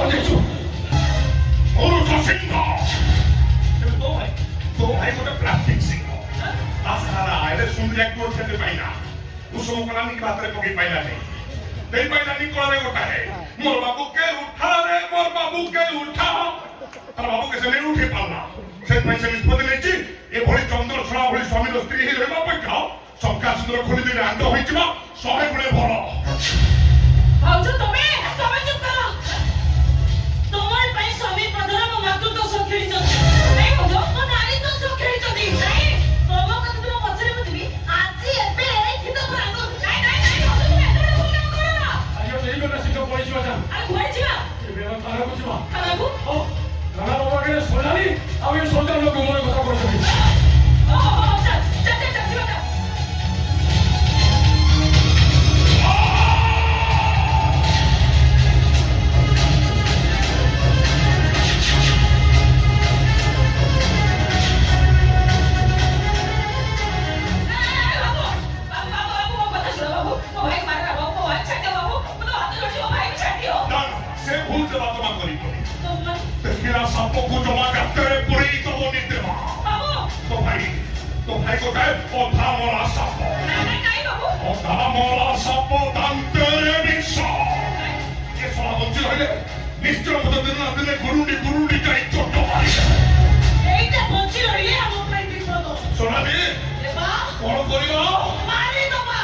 ଯାଇଛୁ ପୁରୁଷ ସିଂହ ତୋ ଭାଇ ଗୋଟେ ପ୍ଲାଷ୍ଟିକ ସିଂହ ଆସାରା ଆଇଲେ ଶୁଣିବାକୁ ସେଠି ପାଇଲା କୁସୁମ କଲାନି କି ଭାତରେ ପକେଇ ପାଇଲାନି ଦେଇ ପାଇଲାନି କଳରେ ଗୋଟାଏ ମୋର ବାବୁ କେ ଉଠା ରେ ମୋର ବାବୁ କେ ଉଠା ତାର ବାବୁ କେ ସେ ଉଠେଇ ପାରିଲା ସେଥିପାଇଁ ସେ ନିଷ୍ପତ୍ତି ନେଇଛି ଏଭଳି ଚନ୍ଦ୍ରଛଡ଼ା ଭଳି ସ୍ୱାମୀର ସ୍ତ୍ରୀ ହେଇ ରହିବା ଅପେକ୍ଷା ସଙ୍କା ସୁନ୍ଦର ଖୋଲି ଦେଇ ଆଣ୍ଡ ହୋଇଯିବା 100 ଗୁଣେ ଭଲ। ଭାଉଜ ତମେ ଚୁପ କର তোমার ପାଇଁ ସ୍ୱାମୀ ପ୍ରଧାନ ମୋ ମାତୃତ୍ୱ ସହ ଖେଳିଛନ୍ତି ନାଇଁ ଭାଉଜ ମୋ ନାରୀତ୍ୱ ସହ ଖେଳିଛନ୍ତି ନାଇଁ ତମ କଥା ତୁମ ପଛରେ ମୁଁ ଯିବି ଆଜି ଏବେ ଏଇଠି ତ ରାଗ ନାଇଁ ଭାଉଜ ତୁମେ ଏତେ ବଡ଼ ଭୁଲ କାମ କର ନା ଆଜି ଏଇ ବେলা ଶିଖ ପଳେଇଯିବା ଯା ଆରେ କୁଆଡ଼େ ଯିବା ଏବେ ଥାନାକୁ ଯିବା ଥାନାକୁ ଥାନା ବାବା କେ ଶୋନାଲି ଆଉ ଏ ସନ୍ତାନ ଲୋକ ମୋର କଥା କରୁଛନ୍ତି ଯିବା सबको जमा करते हुए पूरी तो वो नहीं देवा तो भाई को कहे ओधा मोला सापो नहीं बाबू ओधा मोला सापो दांतेरे निशा ये साला बच्चे होइले निश्चय मत दिन गुरुंडी काई छोटो भाई एइटा बच्चे रहिले हम ପାଇଁ ବିପଦ सोनाली देवा कोन करियो मारी दबा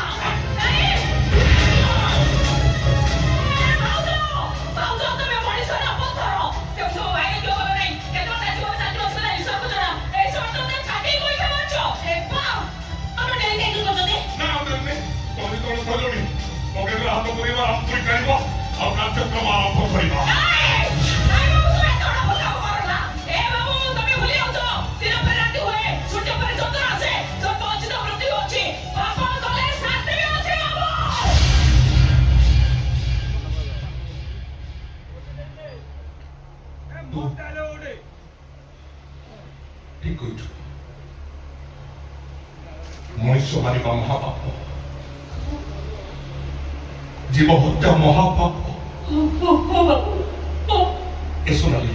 भाउज तमे मଣିଷ ନା ପଥର କେଉଁ ଭାଇ କେଉଁ ଭଲ ନାହିଁ କେତେଟା ଜୀବନ ସାଥି ଅସନା ହିସାବ ଜଣା এই শর্ততে ছাটি কইতে পারছো এপা আমরা ডেলি ডেলি করতে না দেনে তোনি তোর সজনি মগে হাত করিবা আম তুই কাইবা আর কার্যক্রম আরম্ভ করিবা মনুষ্য মারিবা মহাপাপ জীব হত্যা মহাপাপ এ সোনালি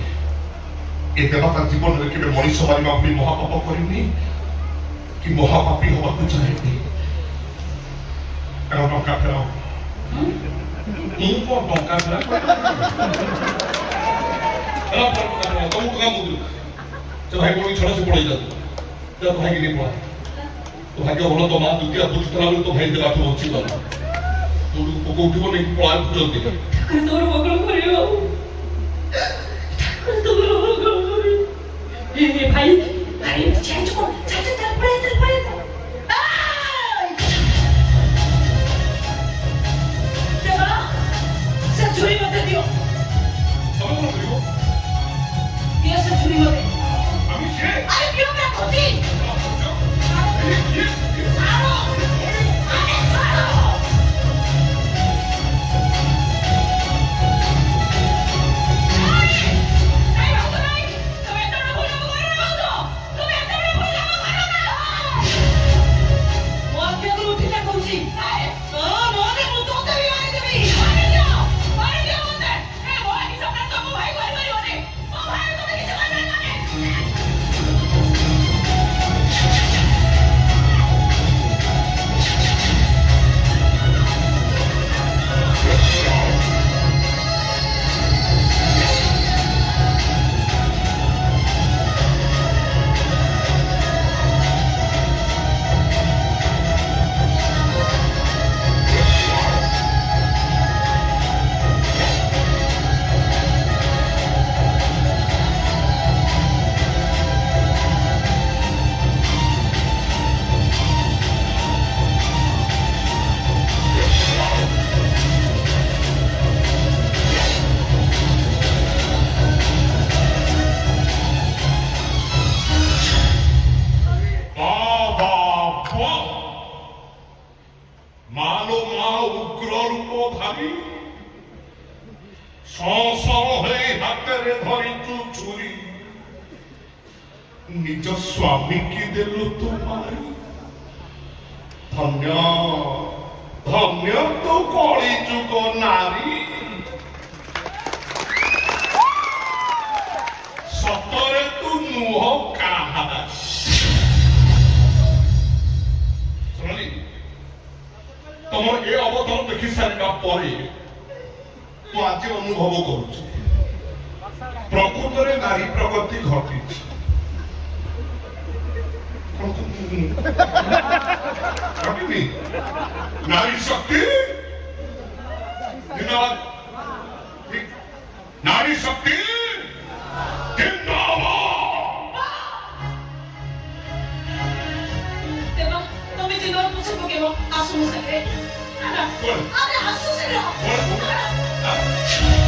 এ দেবতা জীবନରେ কেবে মଣିଷ ମାରିବା ଭଳି ମହାପାପ କରିନି କି ମହାପାପୀ ହବାକୁ ଚାହେଁନି କାରଣ ଟଙ୍କା ଫେରାଅ ମୁଁ କଣ ଟଙ୍କା ଫେରା ତମକୁ ଟଙ୍କା ମୁଁ ସେ ଭାଇ ଭଉଣୀ ଛଡ଼ା ସେ ପଳେଇ ଯାଆନ୍ତୁ ତ ଭାଇକି ନେଇ ପଳା তো ভাগ্য হলো তো মা দুটিয়া বুঝতলা বলে তো ভাইতে বাকি বলছি না তোর পোক উঠিব নাকি পড়ার জলদি তোর মঙ্গল করিও তোর মঙ্গল করি এ ভাই ভাই চেঞ্জ কর চল পড়ে দেবা সে চুরি মতে দিও তবে কোন করিব দিও সে চুরি মতে আমি সে আরে কিও না খুঁজি নিজ স্বামীকে দিল তোমার ধন্য ধন্য তো কলি যুগ নারী ହଉଛି ପ୍ରକୃତରେ ନାରୀ ପ୍ରଗତି ଘଟିଛି ଘଟିନି ନାରୀ ଶକ୍ତି ଜିନ୍ଦାବାଦ नारी शक्ति जिंदाबाद देवा तुम्ही जिनवर पुछे पकेव आसू सगळे बोल अरे आसू सगळे बोल